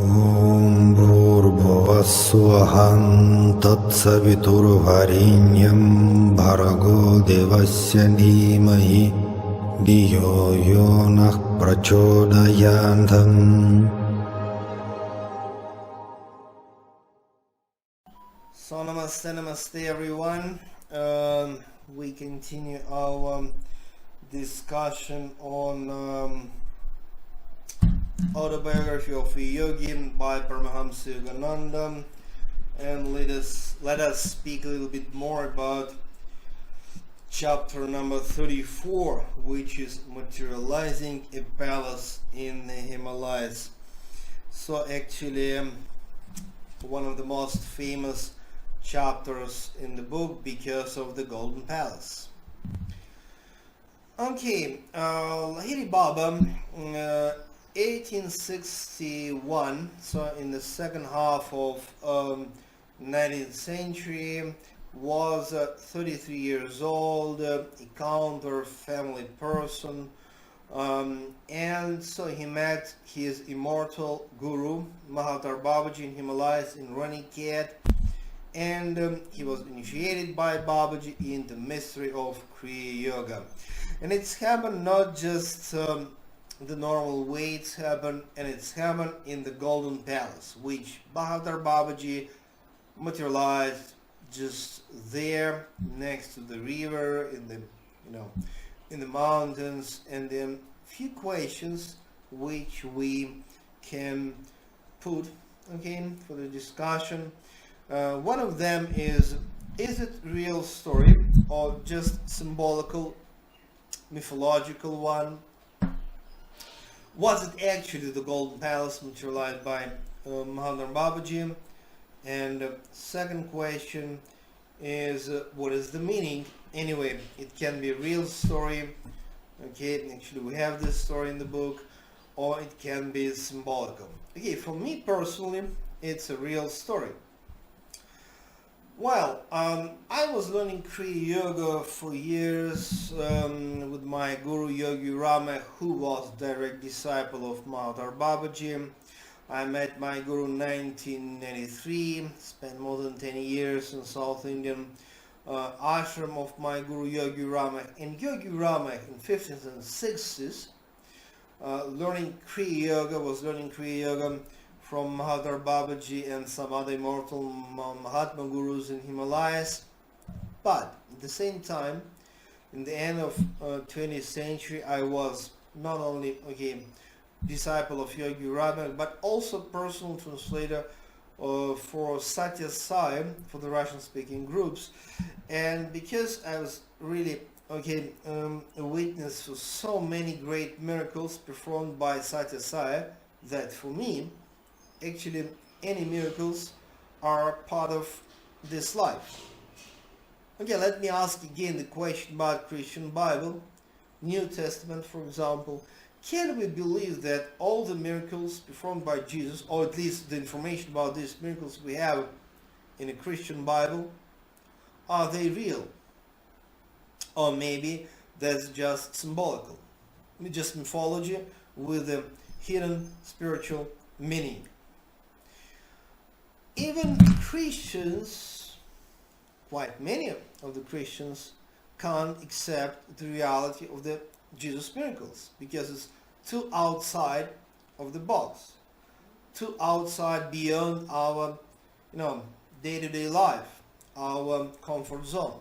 Om Bhurбhuvassuvaham Tatsaviturvarenyam Bhargo Devasya Dhimahi Dhiyo Yonah Prachodayantam. So namaste everyone. We continue our discussion on autobiography of a yogi by Paramahamsa Yogananda, and let us speak a little bit more about chapter number 34, which is materializing a palace in the Himalayas. So actually one of the most famous chapters in the book because of the Golden Palace. Okay, Lahiri Baba, 1861, so in the second half of 19th century, was 33 years old, a counter family person, and so he met his immortal guru Mahavatara Babaji in Himalayas in Ranikhet, and he was initiated by Babaji in the mystery of Kriya Yoga. And it's happened not just the normal way it's happened, and it's happened in the Golden Palace, which Mahavatara Babaji materialized just there next to the river, in the in the mountains. And then few questions which we can put for the discussion. One of them is it real story or just symbolical, mythological one? Was it actually the Golden Palace materialized by Mahavatara Babaji? And second question is, what is the meaning? Anyway, it can be a real story, actually we have this story in the book, or it can be symbolical. For me personally, it's a real story. Well, I was learning Kriya Yoga for years with my guru Yogi Ramaiah, who was direct disciple of Mahavatara Babaji. I met my guru in 1993, spent more than 10 years in South Indian ashram of my guru Yogi Ramaiah. And Yogi Ramaiah in 50s and 60s learning Kriya Yoga from Mahavatara Babaji and some other immortal Mahatma gurus in Himalayas. But at the same time, in the end of 20th century, I was not only disciple of Yogi Ramaiah, but also personal translator for Sathya Sai for the Russian-speaking groups. And because I was really a witness for so many great miracles performed by Sathya Sai, that for me, actually any miracles are part of this life. Let me ask again the question about Christian Bible, New Testament for example. Can we believe that all the miracles performed by Jesus, or at least the information about these miracles we have in a Christian Bible, are they real? Or maybe that's just symbolical, just mythology with a hidden spiritual meaning. Even Christians, quite many of the Christians, can't accept the reality of the Jesus miracles because it's too outside of the box, too outside, beyond our day-to-day life, our comfort zone.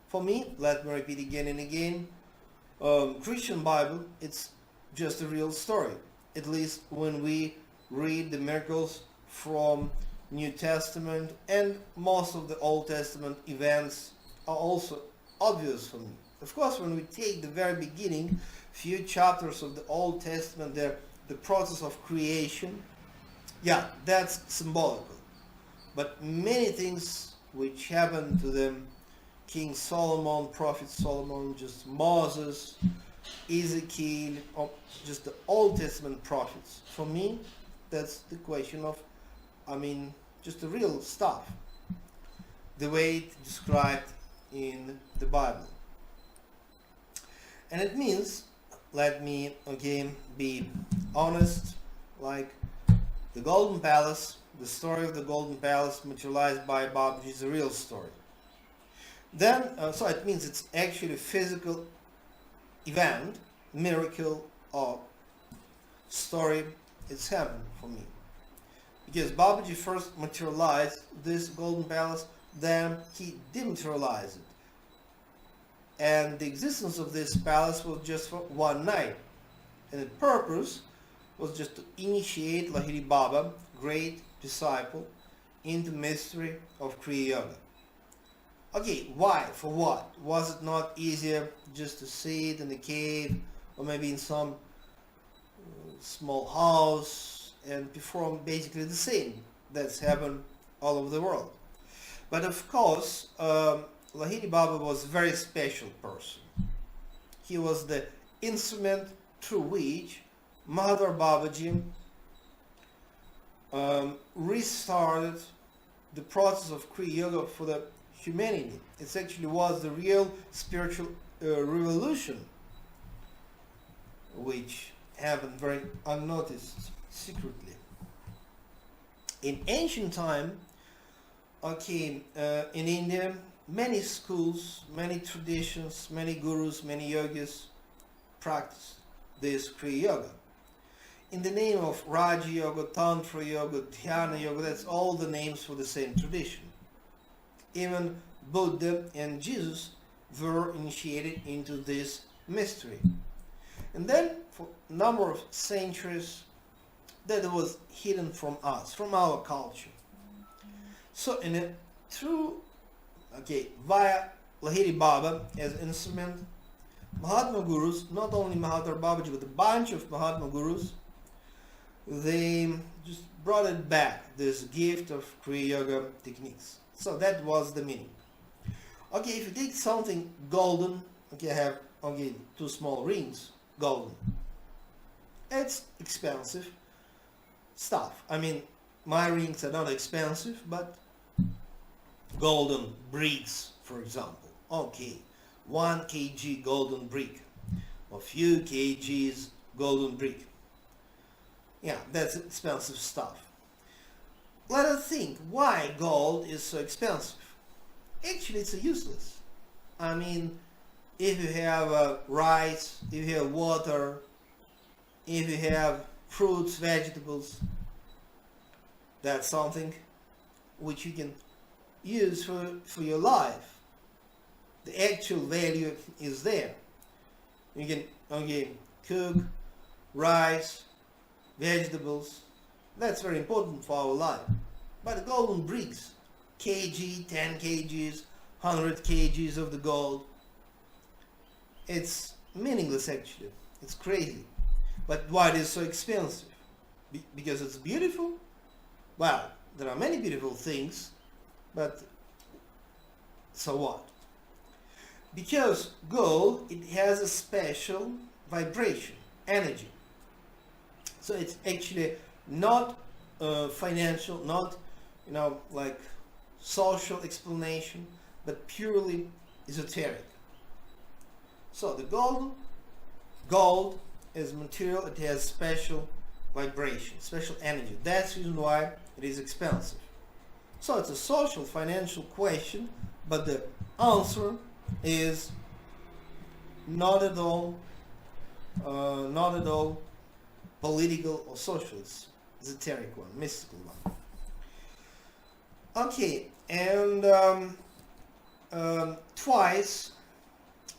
For me, let me repeat again and again, Christian Bible, it's just a real story, at least when we read the miracles from New Testament, and most of the Old Testament events are also obvious for me. Of course, when we take the very beginning, few chapters of the Old Testament, the process of creation, that's symbolical. But many things which happened to them, King Solomon, Prophet Solomon, just Moses, Ezekiel, or just the Old Testament prophets, for me, that's the question of, just the real stuff, the way it's described in the Bible. And it means, let me again be honest, like The Golden Palace, the story of the Golden Palace materialized by Babaji is a real story. Then, so it means it's actually a physical event, miracle or story. It's happened for me. Because Babaji first materialized this Golden Palace, then he dematerialized it. And the existence of this palace was just for one night. And the purpose was just to initiate Lahiri Baba, great disciple, into mystery of Kriya Yoga. Okay, why? For what? Was it not easier just to sit in the cave or maybe in some small house and perform basically the same that's happened all over the world? But of course, Lahiri Baba was a very special person. He was the instrument through which Mahavatara Babaji restarted the process of Kriya Yoga for the humanity. It actually was the real spiritual revolution which happened very unnoticed, secretly. In ancient time, in India, many schools, many traditions, many gurus, many yogis practiced this Kriya Yoga. In the name of Raja Yoga, Tantra Yoga, Dhyana Yoga, that's all the names for the same tradition. Even Buddha and Jesus were initiated into this mystery. And then, for a number of centuries, that was hidden from us, from our culture. So, via Lahiri Baba as instrument, Mahatma Gurus, not only Mahavatara Babaji, but a bunch of Mahatma Gurus, they just brought it back, this gift of Kriya Yoga techniques. So that was the meaning. Okay, if you take something golden, I have two small rings, golden. It's expensive stuff. I mean, my rings are not expensive, but golden bricks, for example. Okay, 1 kg golden brick, or few kgs golden brick. Yeah, that's expensive stuff. Let us think why gold is so expensive. Actually, it's useless. I mean, if you have rice, if you have water, if you have fruits, vegetables, that's something which you can use for your life. The actual value is there. You can cook rice, vegetables. That's very important for our life. But golden bricks, kg, 10 kgs, 100 kgs of the gold, it's meaningless actually. It's crazy. But why it is so expensive? Because it's beautiful? Well, there are many beautiful things, but so what? Because gold, it has a special vibration, energy. So it's actually not financial, not like social explanation, but purely esoteric. So the gold is material, it has special vibration, special energy. That's the reason why it is expensive. So it's a social, financial question, but the answer is not at all political or social. It's esoteric one, mystical one. Okay, and twice,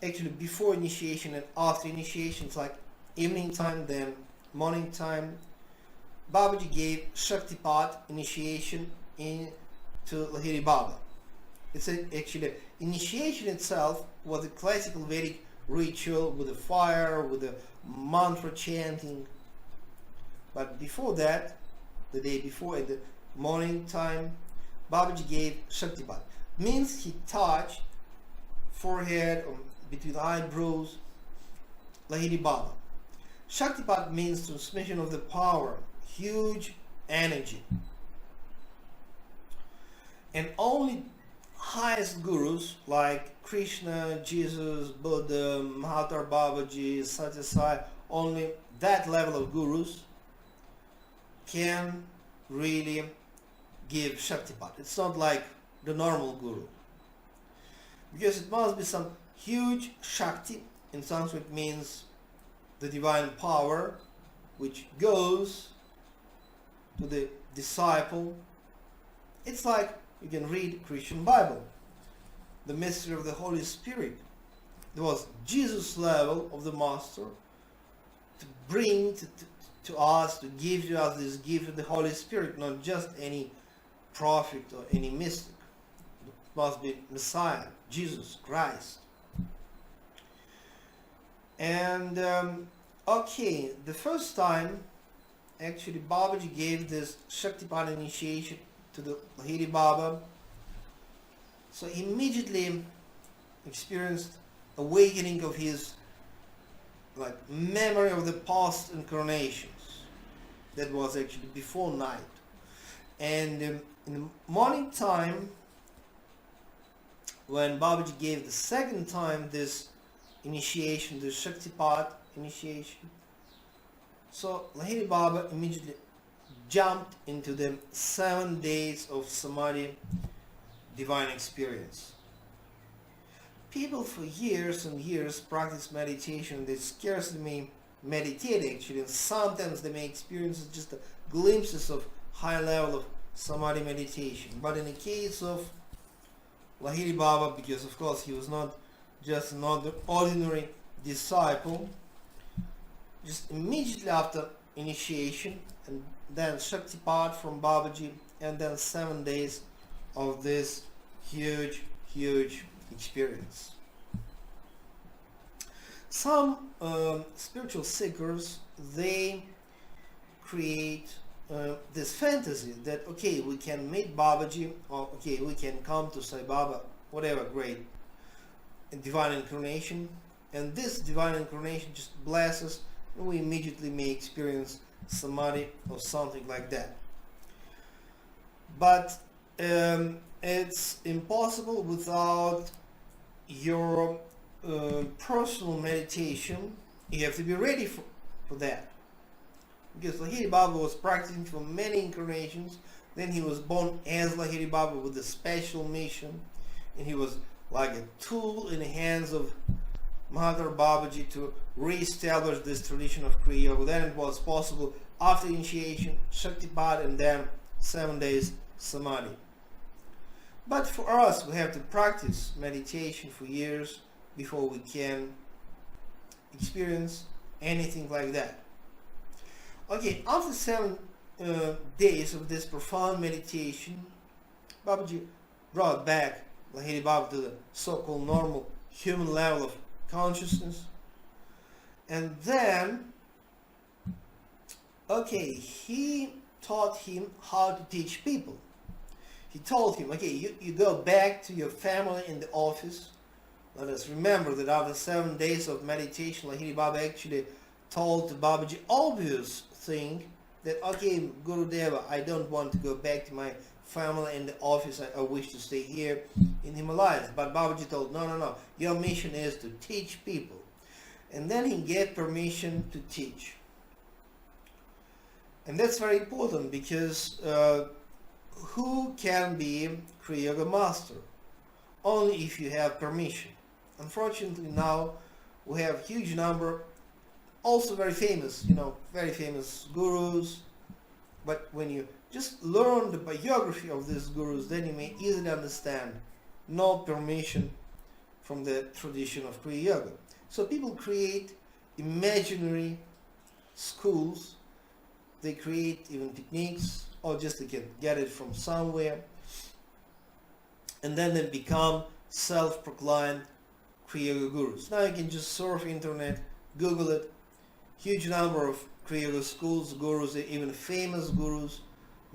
actually before initiation and after initiation, it's like evening time, then morning time, Babaji gave Shaktipat initiation into Lahiri Baba. It's actually initiation itself was a classical Vedic ritual with a fire, with a mantra chanting. But before that, the day before, at the morning time, Babaji gave Shaktipat. Means he touched forehead or between eyebrows, Lahiri Baba. Shaktipat means transmission of the power, huge energy. And only highest gurus like Krishna, Jesus, Buddha, Mahavatara Babaji, Sathya Sai, only that level of gurus can really give Shaktipat. It's not like the normal guru. Because it must be some huge Shakti, in Sanskrit means the divine power, which goes to the disciple. It's like you can read Christian Bible, the mystery of the Holy Spirit. There was Jesus level of the Master to bring to us, to give to us this gift of the Holy Spirit, not just any prophet or any mystic. It must be Messiah, Jesus Christ. And okay, the first time actually Babaji gave this Shaktipat initiation to the Lahiri Baba, so he immediately experienced awakening of his memory of the past incarnations. That was actually before night. And in the morning time, when Babaji gave the second time this initiation, the Shaktipat initiation, so Lahiri Baba immediately jumped into the 7 days of Samadhi divine experience. People for years and years practice meditation. They scarcely may meditate actually, and sometimes they may experience just glimpses of high level of Samadhi meditation. But in the case of Lahiri Baba, because of course he was not just another ordinary disciple, just immediately after initiation and then Shaktipat from Babaji and then 7 days of this huge experience. Some spiritual seekers, they create this fantasy that okay, we can meet Babaji, or okay, we can come to Sai Baba, whatever, great divine incarnation, and this divine incarnation just blesses, and we immediately may experience Samadhi or something like that. But it's impossible without your personal meditation. You have to be ready for that. Because Lahiri Baba was practicing for many incarnations. Then he was born as Lahiri Baba with a special mission. And he was like a tool in the hands of Mahavatara Babaji to re-establish this tradition of Kriya Yoga. Then it was possible after initiation, Shaktipat, and then 7 days Samadhi. But for us, we have to practice meditation for years before we can experience anything like that. Okay, after 7 days of this profound meditation, Babaji brought back Lahiri Baba to the so-called normal human level of consciousness. And then, okay, he taught him how to teach people. He told him, okay, you go back to your family in the office. Let us remember that after 7 days of meditation, Lahiri Baba actually told to Babaji obvious thing that, okay, Gurudeva, I don't want to go back to my family in the office. I wish to stay here in Himalayas. But Babaji told, no, your mission is to teach people. And then he gave permission to teach. And that's very important because who can be Kriya Yoga master? Only if you have permission. Unfortunately now we have huge number, also very famous gurus, but when you just learn the biography of these gurus, then you may easily understand no permission from the tradition of Kriya Yoga. So people create imaginary schools, they create even techniques, or just they can get it from somewhere, and then they become self-proclaimed Kriya Yoga gurus. Now you can just surf internet, Google it, huge number of Kriya Yoga schools, gurus, even famous gurus,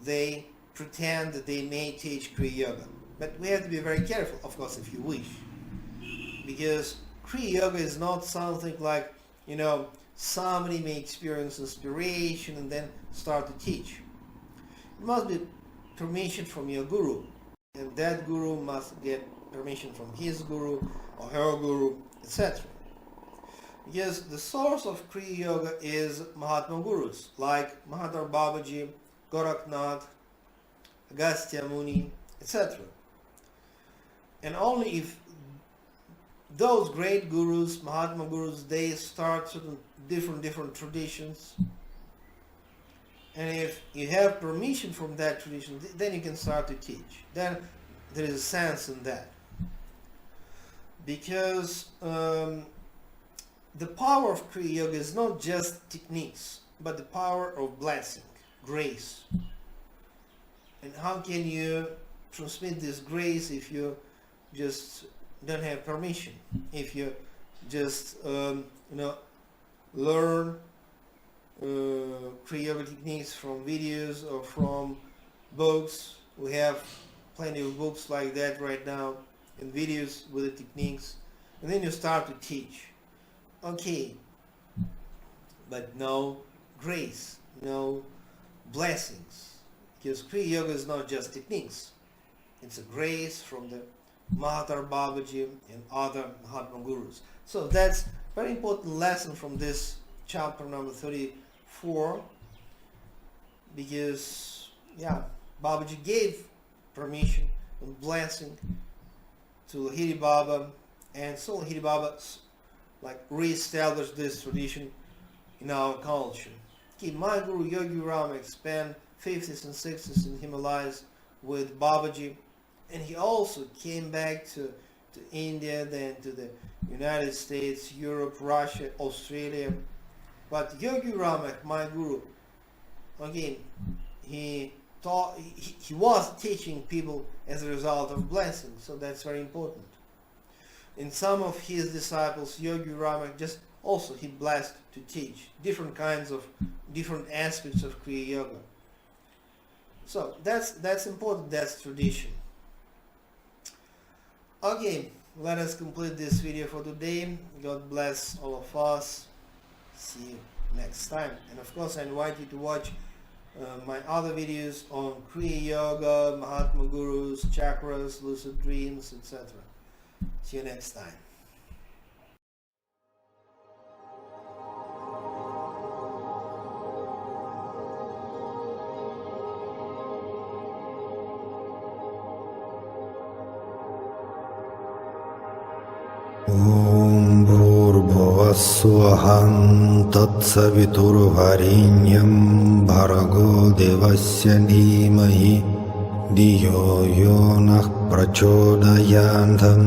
they pretend that they may teach Kriya Yoga. But we have to be very careful, of course, if you wish. Because Kriya Yoga is not something like, somebody may experience inspiration and then start to teach. It must be permission from your guru. And that guru must get permission from his guru or her guru, etc. Because the source of Kriya Yoga is Mahatma gurus, like Mahavatara Babaji, Goraknath, Agastya Muni, etc. And only if those great gurus, Mahatma gurus, they start certain different traditions, and if you have permission from that tradition, then you can start to teach. Then there is a sense in that. Because the power of Kriya Yoga is not just techniques, but the power of blessing, grace. And how can you transmit this grace if you just don't have permission? If you just learn Kriya Yoga techniques from videos or from books. We have plenty of books like that right now, and videos with the techniques, and then you start to teach. Okay, but no grace, no blessings, because Kriya Yoga is not just techniques. It's a grace from the Mahavatara Babaji and other Mahatma gurus. So that's very important lesson from this chapter number 34, because Babaji gave permission and blessing to Lahiri Baba, and so Lahiri Baba re-established this tradition in our culture. Okay, my Guru Yogi Ramaiah spent 50s and 60s in Himalayas with Babaji, and he also came back to India, then to the United States, Europe, Russia, Australia. But Yogi Ramaiah, my Guru, again, he was teaching people as a result of blessing, so that's very important. In some of his disciples, Yogi Ramaiah he blessed to teach different aspects of Kriya Yoga. So that's important, that's tradition. Okay, let us complete this video for today. God bless all of us. See you next time. And of course, I invite you to watch my other videos on Kriya Yoga, Mahatma Gurus, chakras, lucid dreams, etc. See you next time. Om Bhurбhuvassuvam Tatsaviturvarenyam Bhargo Devasya Dhimahi Dhiyo Yo Nah Prachodayantam